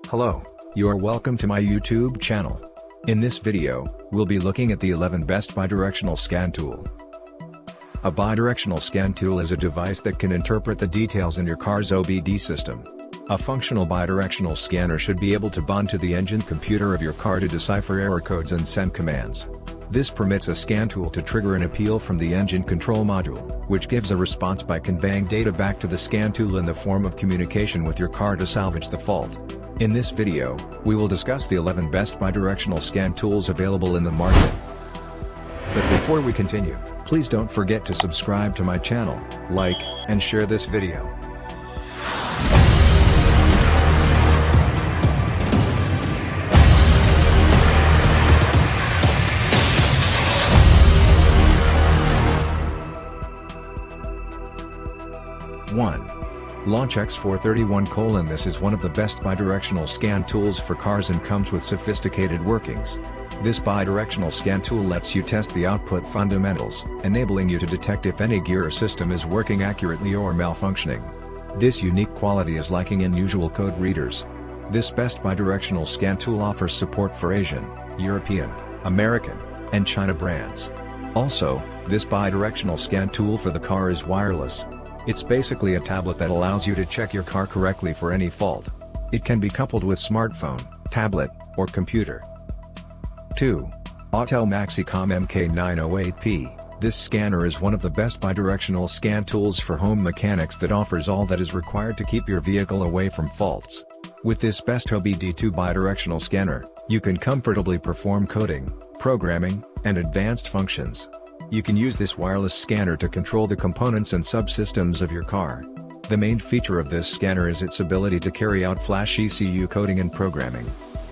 Hello, you are welcome to my YouTube channel. In this video, we'll be looking at the 11 best bidirectional scan tool. A bidirectional scan tool is a device that can interpret the details in your car's OBD system. A functional bidirectional scanner should be able to bond to the engine computer of your car to decipher error codes and send commands. This permits a scan tool to trigger an appeal from the engine control module, which gives a response by conveying data back to the scan tool in the form of communication with your car to salvage the fault. In this video, we will discuss the 11 best bidirectional scan tools available in the market. But before we continue, please don't forget to subscribe to my channel, like, and share this video. Launch X431. This is one of the best bidirectional scan tools for cars and comes with sophisticated workings. This bidirectional scan tool lets you test the output fundamentals, enabling you to detect if any gear or system is working accurately or malfunctioning. This unique quality is lacking in usual code readers. This best bidirectional scan tool offers support for Asian, European, American, and China brands. Also, this bidirectional scan tool for the car is wireless. It's basically a tablet that allows you to check your car correctly for any fault. It can be coupled with smartphone, tablet, or computer. 2. Autel Maxicom MK908P. This scanner is one of the best bidirectional scan tools for home mechanics that offers all that is required to keep your vehicle away from faults. With this best OBD2 bidirectional scanner, you can comfortably perform coding, programming, and advanced functions. You can use this wireless scanner to control the components and subsystems of your car. The main feature of this scanner is its ability to carry out flash ECU coding and programming.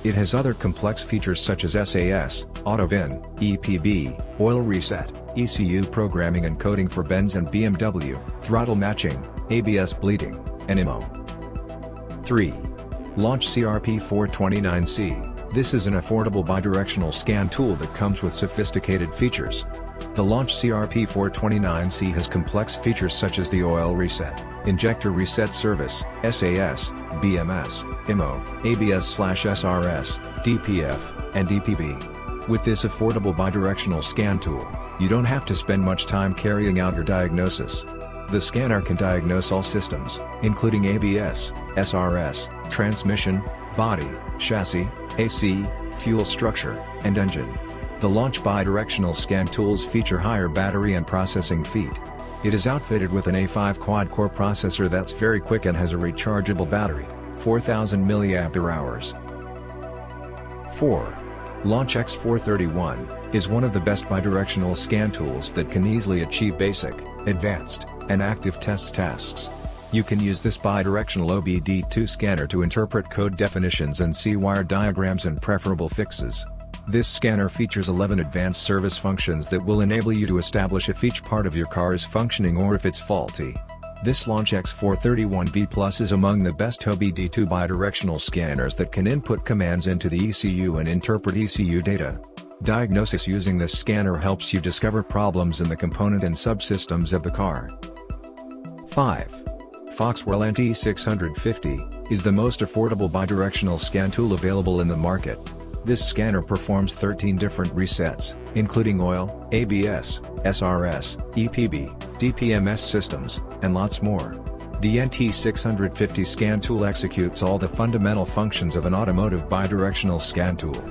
It has other complex features such as SAS, AutoVin, EPB, oil reset, ECU programming and coding for Benz and BMW, throttle matching, ABS bleeding, and IMO. 3. Launch CRP429C. This is an affordable bidirectional scan tool that comes with sophisticated features. The Launch CRP429C has complex features such as the oil reset, injector reset service, SAS, BMS, IMO, ABS/SRS, DPF, and DPB. With this affordable bidirectional scan tool, you don't have to spend much time carrying out your diagnosis. The scanner can diagnose all systems, including ABS, SRS, transmission, body, chassis, AC, fuel structure, and engine. The Launch bidirectional scan tools feature higher battery and processing feet. It is outfitted with an A5 quad-core processor that's very quick and has a rechargeable battery, 4000 mAh. 4. Launch X431 is one of the best bidirectional scan tools that can easily achieve basic, advanced, and active test tasks. You can use this bidirectional OBD2 scanner to interpret code definitions and see wire diagrams and preferable fixes. This scanner features 11 advanced service functions that will enable you to establish if each part of your car is functioning or if it's faulty. This Launch X431 V Plus is among the best OBD2 bidirectional scanners that can input commands into the ECU and interpret ECU data. Diagnosis using this scanner helps you discover problems in the component and subsystems of the car. 5. Foxwell NT650 is the most affordable bidirectional scan tool available in the market. This scanner performs 13 different resets, including oil, ABS, SRS, EPB, DPMS systems, and lots more. The NT650 scan tool executes all the fundamental functions of an automotive bidirectional scan tool.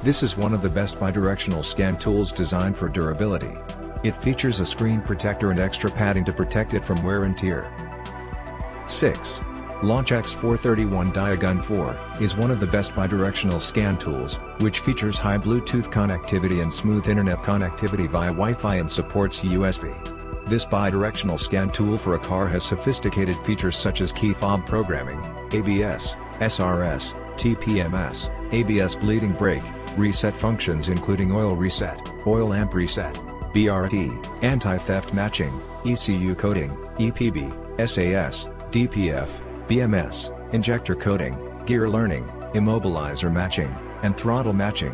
This is one of the best bidirectional scan tools designed for durability. It features a screen protector and extra padding to protect it from wear and tear. 6. Launch X431 Diagun 4 is one of the best bidirectional scan tools, which features high Bluetooth connectivity and smooth internet connectivity via Wi-Fi and supports USB. This bidirectional scan tool for a car has sophisticated features such as key fob programming, ABS, SRS, TPMS, ABS bleeding brake, reset functions including oil reset, oil amp reset, BRT, anti-theft matching, ECU coding, EPB, SAS, DPF, BMS, injector coding, gear learning, immobilizer matching, and throttle matching.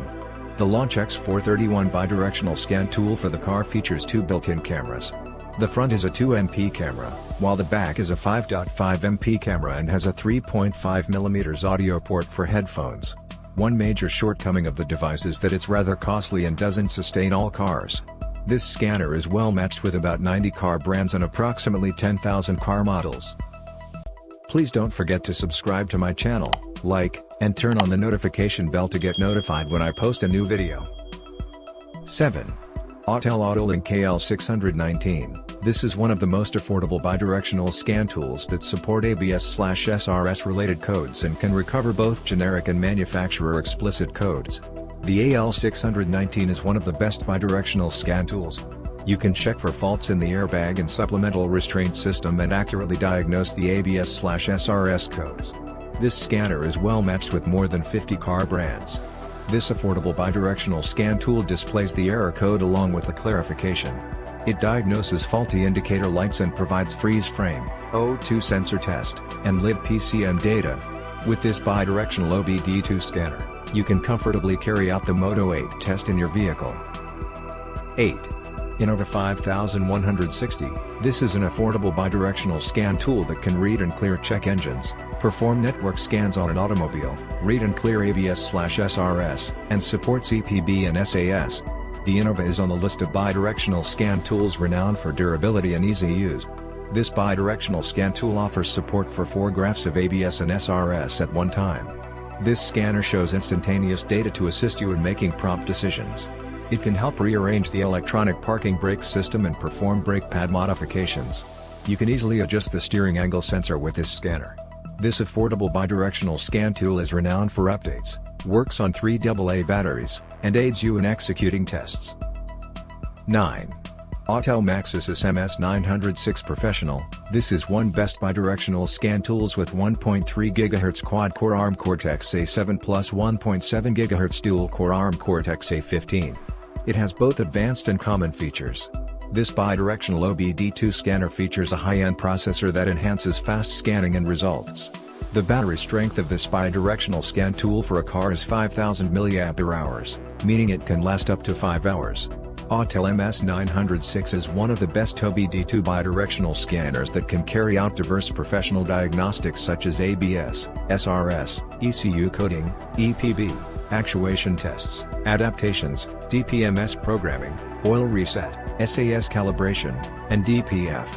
The Launch X431 bidirectional scan tool for the car features 2 built-in cameras. The front is a 2MP camera, while the back is a 5.5MP camera and has a 3.5mm audio port for headphones. One major shortcoming of the device is that it's rather costly and doesn't sustain all cars. This scanner is well matched with about 90 car brands and approximately 10,000 car models. Please don't forget to subscribe to my channel, like, and turn on the notification bell to get notified when I post a new video. 7. Autel AutoLink KL619. This is one of the most affordable bidirectional scan tools that support ABS/SRS related codes and can recover both generic and manufacturer explicit codes. The AL619 is one of the best bidirectional scan tools. You can check for faults in the airbag and supplemental restraint system and accurately diagnose the ABS/SRS codes. This scanner is well matched with more than 50 car brands. This affordable bidirectional scan tool displays the error code along with the clarification. It diagnoses faulty indicator lights and provides freeze frame, O2 sensor test, and lid PCM data. With this bidirectional OBD2 scanner, you can comfortably carry out the Moto 8 test in your vehicle. 8. Innova 5160. This is an affordable bidirectional scan tool that can read and clear check engines, perform network scans on an automobile, read and clear ABS/SRS, and supports EPB and SAS. The Innova is on the list of bidirectional scan tools renowned for durability and easy use. This bidirectional scan tool offers support for 4 graphs of ABS and SRS at one time. This scanner shows instantaneous data to assist you in making prompt decisions. It can help rearrange the electronic parking brake system and perform brake pad modifications. You can easily adjust the steering angle sensor with this scanner. This affordable bidirectional scan tool is renowned for updates, works on 3 AA batteries, and aids you in executing tests. 9. Autel Maxus MS906 Professional. This is one best bidirectional scan tools with 1.3 GHz quad-core ARM Cortex-A7 plus 1.7 GHz dual-core ARM Cortex-A15. It has both advanced and common features. This bidirectional OBD2 scanner features a high-end processor that enhances fast scanning and results. The battery strength of this bidirectional scan tool for a car is 5000 mAh, meaning it can last up to 5 hours. Autel MS906 is one of the best OBD2 bidirectional scanners that can carry out diverse professional diagnostics such as ABS, SRS, ECU coding, EPB, actuation tests, adaptations, DPMS programming, oil reset, SAS calibration, and DPF.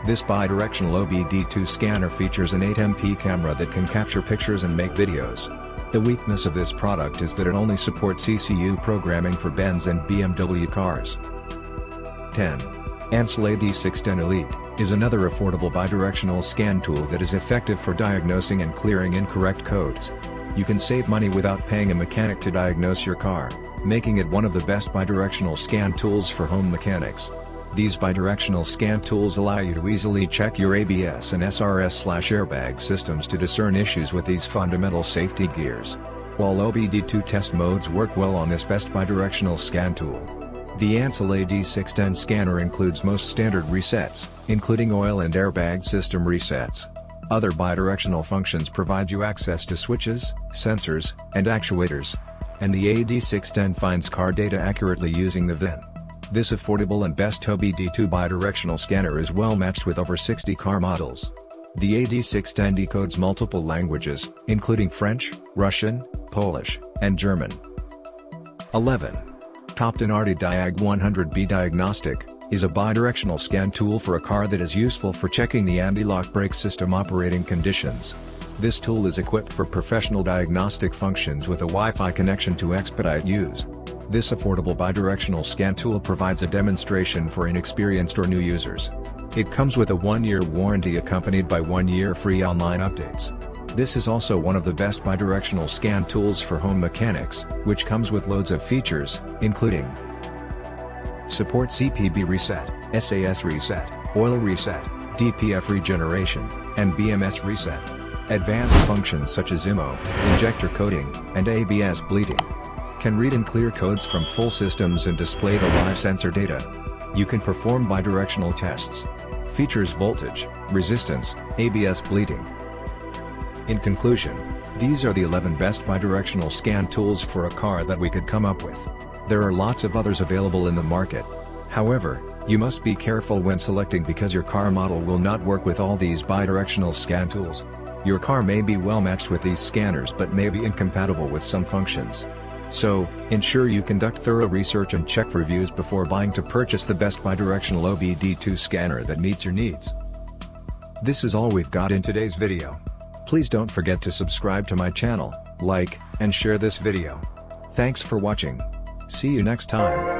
This bidirectional OBD2 scanner features an 8MP camera that can capture pictures and make videos. The weakness of this product is that it only supports ECU programming for Benz and BMW cars. 10. Ansel AD610 Elite is another affordable bidirectional scan tool that is effective for diagnosing and clearing incorrect codes. You can save money without paying a mechanic to diagnose your car, making it one of the best bidirectional scan tools for home mechanics. These bidirectional scan tools allow you to easily check your ABS and SRS/airbag systems to discern issues with these fundamental safety gears. While OBD2 test modes work well on this best bidirectional scan tool. The Ansel AD610 scanner includes most standard resets, including oil and airbag system resets. Other bidirectional functions provide you access to switches, sensors, and actuators. And the AD610 finds car data accurately using the VIN. This affordable and best OBD2 bidirectional scanner is well matched with over 60 car models. The AD610 decodes multiple languages, including French, Russian, Polish, and German. 11. Topton RT Diag 100B Diagnostic is a bidirectional scan tool for a car that is useful for checking the anti-lock brake system operating conditions. This tool is equipped for professional diagnostic functions with a Wi-Fi connection to expedite use. This affordable bidirectional scan tool provides a demonstration for inexperienced or new users. It comes with a 1-year warranty accompanied by 1-year free online updates. This is also one of the best bidirectional scan tools for home mechanics, which comes with loads of features, including supports EPB reset, SAS reset, oil reset, DPF regeneration, and BMS reset. Advanced functions such as IMO, injector coding, and ABS bleeding. Can read and clear codes from full systems and display the live sensor data. You can perform bidirectional tests. Features voltage, resistance, ABS bleeding. In conclusion, these are the 11 best bidirectional scan tools for a car that we could come up with. There are lots of others available in the market. However, You must be careful when selecting because your car model will not work with all these bidirectional scan tools. Your car may be well matched with these scanners but may be incompatible with some functions. So, ensure you conduct thorough research and check reviews before buying to purchase the best bidirectional OBD2 scanner that meets your needs. This is all we've got in today's video. Please don't forget to subscribe to my channel, like, and share this video. Thanks for watching. See you next time.